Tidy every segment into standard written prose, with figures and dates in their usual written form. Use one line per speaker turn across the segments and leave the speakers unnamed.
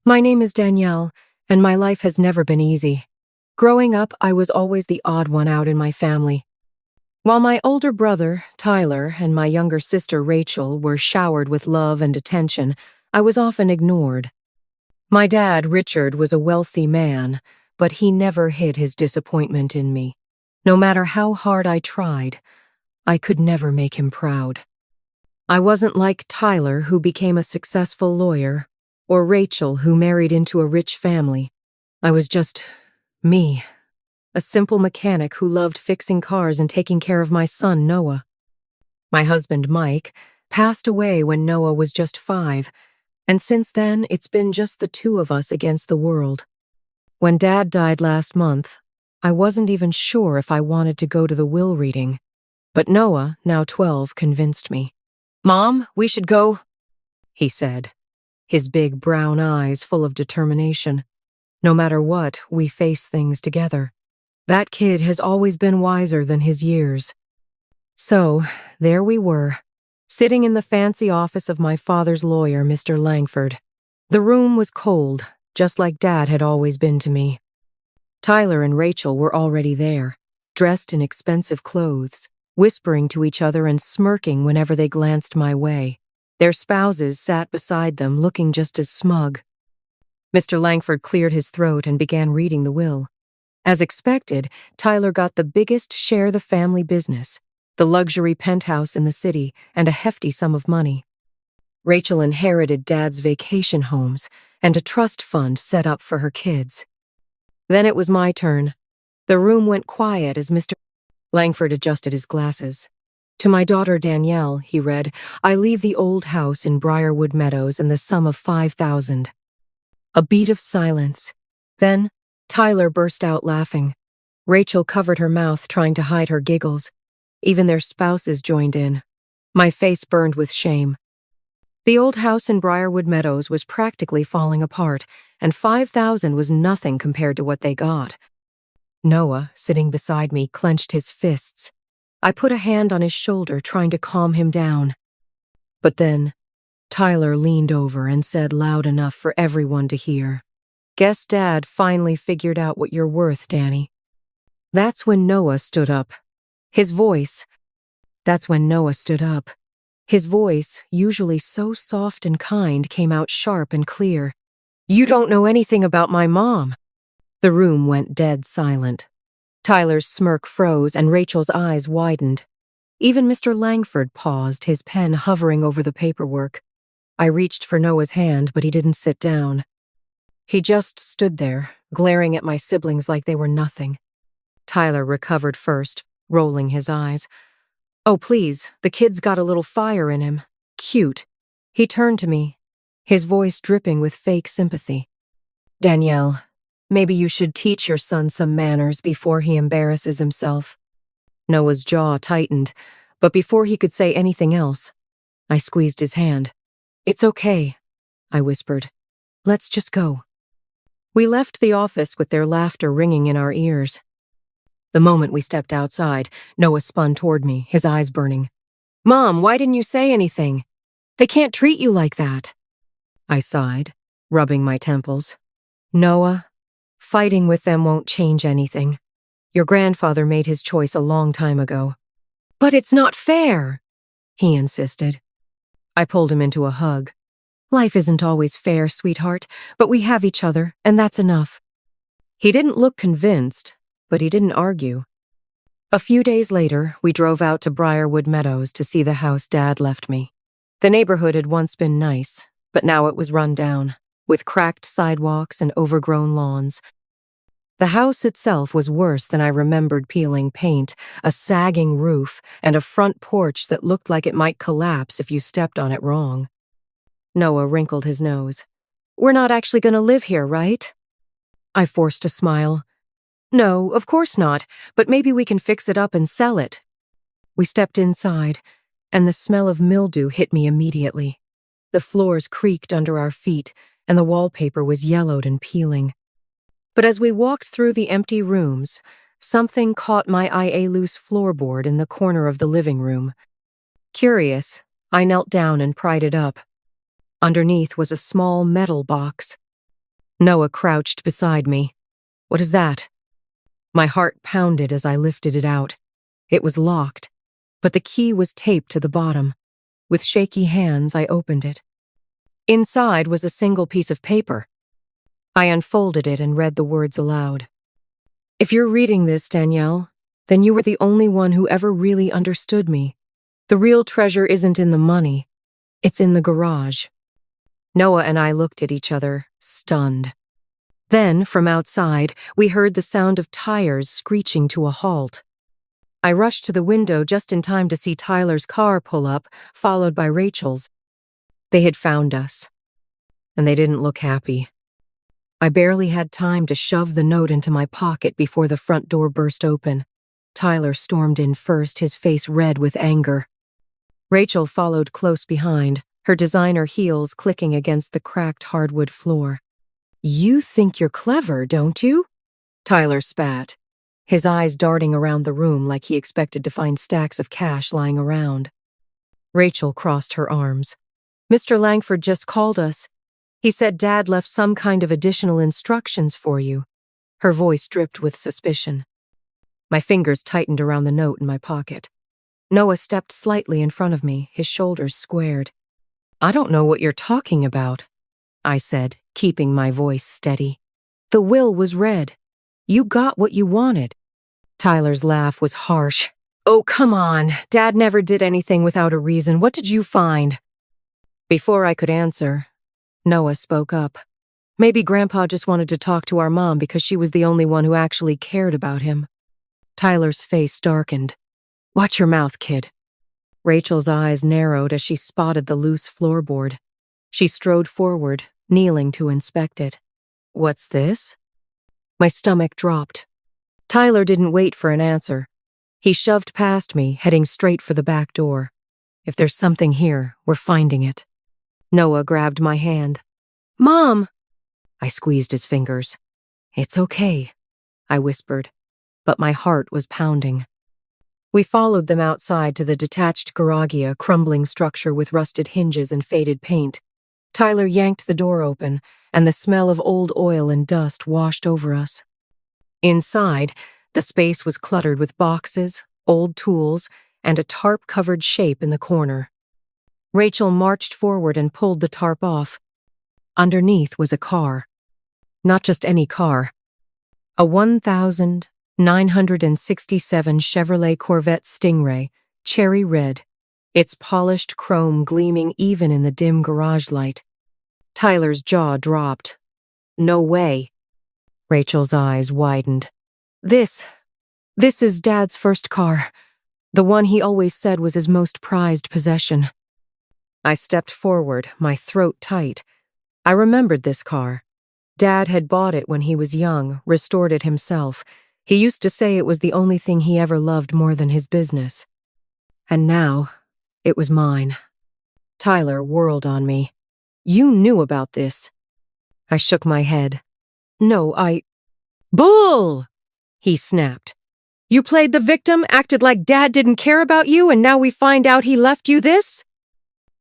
My name is Danielle, and my life has never been easy. Growing up, I was always the odd one out in my family. While my older brother, Tyler, and my younger sister, Rachel, were showered with love and attention, I was often ignored. My dad, Richard, was a wealthy man, but he never hid his disappointment in me. No matter how hard I tried, I could never make him proud. I wasn't like Tyler, who became a successful lawyer, or Rachel, who married into a rich family. I was just me, a simple mechanic who loved fixing cars and taking care of my son, Noah. My husband, Mike, passed away when Noah was just 5, and since then it's been just the two of us against the world. When Dad died last month, I wasn't even sure if I wanted to go to the will reading, but Noah, now 12, convinced me. "Mom, we should go," he said, his big brown eyes full of determination. No matter what, we face things together. That kid has always been wiser than his years. So, there we were, sitting in the fancy office of my father's lawyer, Mr. Langford. The room was cold, just like Dad had always been to me. Tyler and Rachel were already there, dressed in expensive clothes, whispering to each other and smirking whenever they glanced my way. Their spouses sat beside them, looking just as smug. Mr. Langford cleared his throat and began reading the will. As expected, Tyler got the biggest share of the family business, the luxury penthouse in the city, and a hefty sum of money. Rachel inherited Dad's vacation homes and a trust fund set up for her kids. Then it was my turn. The room went quiet as Mr. Langford adjusted his glasses. "To my daughter Danielle," he read, "I leave the old house in Briarwood Meadows and the sum of 5,000. A beat of silence. Then, Tyler burst out laughing. Rachel covered her mouth, trying to hide her giggles. Even their spouses joined in. My face burned with shame. The old house in Briarwood Meadows was practically falling apart, and 5,000 was nothing compared to what they got. Noah, sitting beside me, clenched his fists. I put a hand on his shoulder, trying to calm him down. But then, Tyler leaned over and said loud enough for everyone to hear, "Guess Dad finally figured out what you're worth, Danny." That's when Noah stood up. His voice, usually so soft and kind, came out sharp and clear. "You don't know anything about my mom." The room went dead silent. Tyler's smirk froze and Rachel's eyes widened. Even Mr. Langford paused, his pen hovering over the paperwork. I reached for Noah's hand, but he didn't sit down. He just stood there, glaring at my siblings like they were nothing. Tyler recovered first, rolling his eyes. "Oh, please, the kid's got a little fire in him. Cute." He turned to me, his voice dripping with fake sympathy. "Danielle, maybe you should teach your son some manners before he embarrasses himself." Noah's jaw tightened, but before he could say anything else, I squeezed his hand. "It's okay," I whispered. "Let's just go." We left the office with their laughter ringing in our ears. The moment we stepped outside, Noah spun toward me, his eyes burning. "Mom, why didn't you say anything? They can't treat you like that." I sighed, rubbing my temples. "Noah, fighting with them won't change anything. Your grandfather made his choice a long time ago." "But it's not fair," he insisted. I pulled him into a hug. "Life isn't always fair, sweetheart, but we have each other, and that's enough." He didn't look convinced, but he didn't argue. A few days later, we drove out to Briarwood Meadows to see the house Dad left me. The neighborhood had once been nice, but now it was run down, with cracked sidewalks and overgrown lawns. The house itself was worse than I remembered peeling paint, a sagging roof, and a front porch that looked like it might collapse if you stepped on it wrong. Noah wrinkled his nose. "We're not actually going to live here, right?" I forced a smile. "No, of course not, but maybe we can fix it up and sell it." We stepped inside, and the smell of mildew hit me immediately. The floors creaked under our feet, and the wallpaper was yellowed and peeling. But as we walked through the empty rooms, something caught my eye: a loose floorboard in the corner of the living room. Curious, I knelt down and pried it up. Underneath was a small metal box. Noah crouched beside me. "What is that?" My heart pounded as I lifted it out. It was locked, but the key was taped to the bottom. With shaky hands, I opened it. Inside was a single piece of paper. I unfolded it and read the words aloud. "If you're reading this, Danielle, then you were the only one who ever really understood me. The real treasure isn't in the money. It's in the garage." Noah and I looked at each other, stunned. Then, from outside, we heard the sound of tires screeching to a halt. I rushed to the window just in time to see Tyler's car pull up, followed by Rachel's. They had found us, and they didn't look happy. I barely had time to shove the note into my pocket before the front door burst open. Tyler stormed in first, his face red with anger. Rachel followed close behind, her designer heels clicking against the cracked hardwood floor. "You think you're clever, don't you?" Tyler spat, his eyes darting around the room like he expected to find stacks of cash lying around. Rachel crossed her arms. "Mr. Langford just called us. He said Dad left some kind of additional instructions for you." Her voice dripped with suspicion. My fingers tightened around the note in my pocket. Noah stepped slightly in front of me, his shoulders squared. "I don't know what you're talking about," I said, keeping my voice steady. "The will was read. You got what you wanted." Tyler's laugh was harsh. "Oh, come on. Dad never did anything without a reason. What did you find?" Before I could answer, Noah spoke up. "Maybe Grandpa just wanted to talk to our mom because she was the only one who actually cared about him." Tyler's face darkened. "Watch your mouth, kid." Rachel's eyes narrowed as she spotted the loose floorboard. She strode forward, kneeling to inspect it. "What's this?" My stomach dropped. Tyler didn't wait for an answer. He shoved past me, heading straight for the back door. "If there's something here, we're finding it." Noah grabbed my hand. "Mom!" I squeezed his fingers. "It's okay," I whispered, but my heart was pounding. We followed them outside to the detached garage, a crumbling structure with rusted hinges and faded paint. Tyler yanked the door open, and the smell of old oil and dust washed over us. Inside, the space was cluttered with boxes, old tools, and a tarp-covered shape in the corner. Rachel marched forward and pulled the tarp off. Underneath was a car. Not just any car. A 1967 Chevrolet Corvette Stingray, cherry red, its polished chrome gleaming even in the dim garage light. Tyler's jaw dropped. "No way." Rachel's eyes widened. This is Dad's first car. The one he always said was his most prized possession." I stepped forward, my throat tight. I remembered this car. Dad had bought it when he was young, restored it himself. He used to say it was the only thing he ever loved more than his business. And now, it was mine. Tyler whirled on me. "You knew about this." I shook my head. "No, Bull!" he snapped. "You played the victim, acted like Dad didn't care about you, and now we find out he left you this?"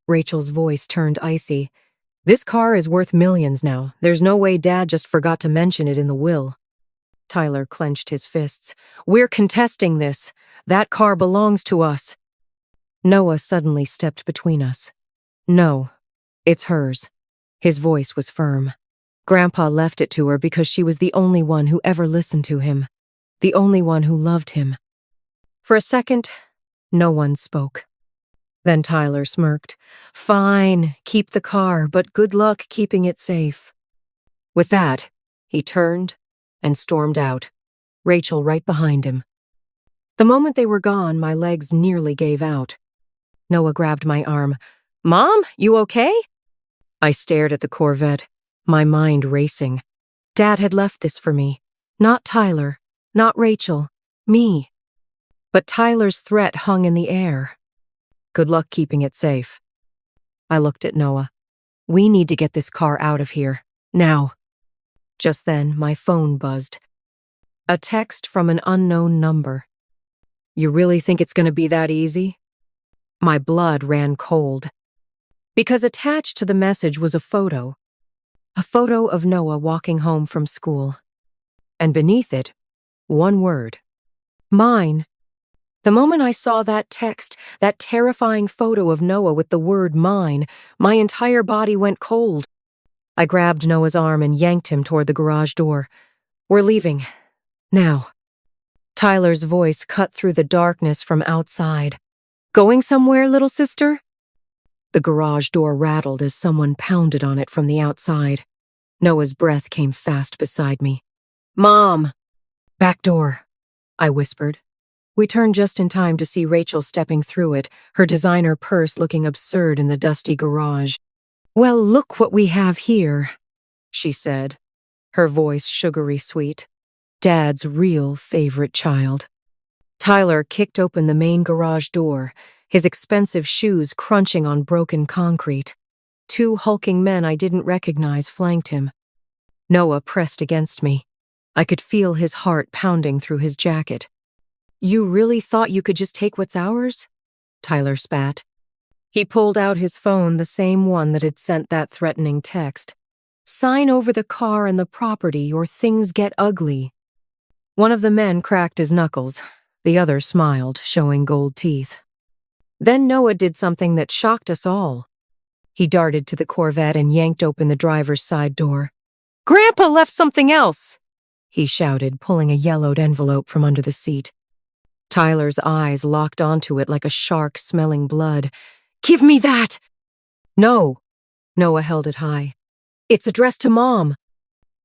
Rachel's voice turned icy. "This car is worth millions now. There's no way Dad just forgot to mention it in the will." Tyler clenched his fists. "We're contesting this. That car belongs to us." Noah suddenly stepped between us. "No, it's hers." His voice was firm. "Grandpa left it to her because she was the only one who ever listened to him. The only one who loved him." For a second, no one spoke. Then Tyler smirked. "Fine, keep the car, but good luck keeping it safe." With that, he turned and stormed out, Rachel right behind him. The moment they were gone, my legs nearly gave out. Noah grabbed my arm. "Mom, you okay?" I stared at the Corvette, my mind racing. Dad had left this for me. Not Tyler, not Rachel, me. But Tyler's threat hung in the air. "Good luck keeping it safe." I looked at Noah. "We need to get this car out of here, now." Just then, my phone buzzed. A text from an unknown number. "You really think it's going to be that easy?" My blood ran cold. Because attached to the message was a photo. A photo of Noah walking home from school. And beneath it, one word. Mine. The moment I saw that text, that terrifying photo of Noah with the word mine, my entire body went cold. I grabbed Noah's arm and yanked him toward the garage door. We're leaving. Now. Tyler's voice cut through the darkness from outside. Going somewhere, little sister? The garage door rattled as someone pounded on it from the outside. Noah's breath came fast beside me. Mom! Back door, I whispered. We turned just in time to see Rachel stepping through it, her designer purse looking absurd in the dusty garage. Well, look what we have here, she said, her voice sugary sweet. Dad's real favorite child. Tyler kicked open the main garage door, his expensive shoes crunching on broken concrete. Two hulking men I didn't recognize flanked him. Noah pressed against me. I could feel his heart pounding through his jacket. You really thought you could just take what's ours? Tyler spat. He pulled out his phone, the same one that had sent that threatening text. Sign over the car and the property or things get ugly. One of the men cracked his knuckles. The other smiled, showing gold teeth. Then Noah did something that shocked us all. He darted to the Corvette and yanked open the driver's side door. Grandpa left something else, he shouted, pulling a yellowed envelope from under the seat. Tyler's eyes locked onto it like a shark smelling blood. Give me that! No. Noah held it high. It's addressed to Mom.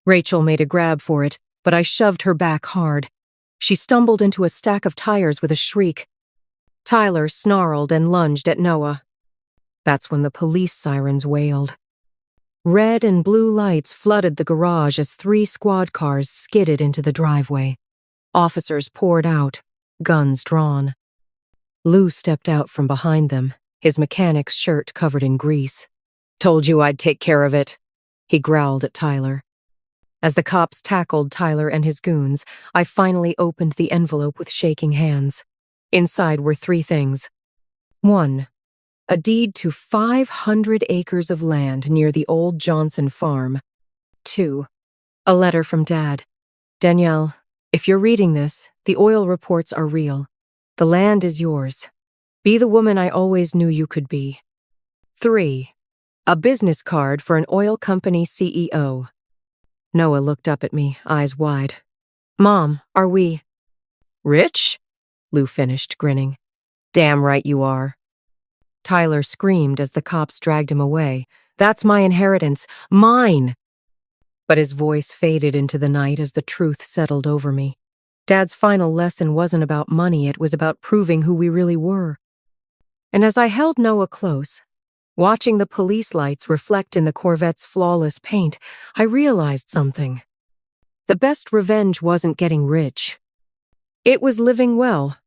Rachel made a grab for it, but I shoved her back hard. She stumbled into a stack of tires with a shriek. Tyler snarled and lunged at Noah. That's when the police sirens wailed. Red and blue lights flooded the garage as 3 squad cars skidded into the driveway. Officers poured out, guns drawn. Lou stepped out from behind them, his mechanic's shirt covered in grease. Told you I'd take care of it, he growled at Tyler. As the cops tackled Tyler and his goons, I finally opened the envelope with shaking hands. Inside were 3 things. 1. A deed to 500 acres of land near the old Johnson farm. 2. A letter from Dad. Danielle, if you're reading this, the oil reports are real. The land is yours. Be the woman I always knew you could be. 3. A business card for an oil company CEO. Noah looked up at me, eyes wide. Mom, are we rich? Lou finished, grinning. Damn right you are. Tyler screamed as the cops dragged him away. That's my inheritance. Mine! But his voice faded into the night as the truth settled over me. Dad's final lesson wasn't about money, it was about proving who we really were. And as I held Noah close, watching the police lights reflect in the Corvette's flawless paint, I realized something. The best revenge wasn't getting rich. It was living well,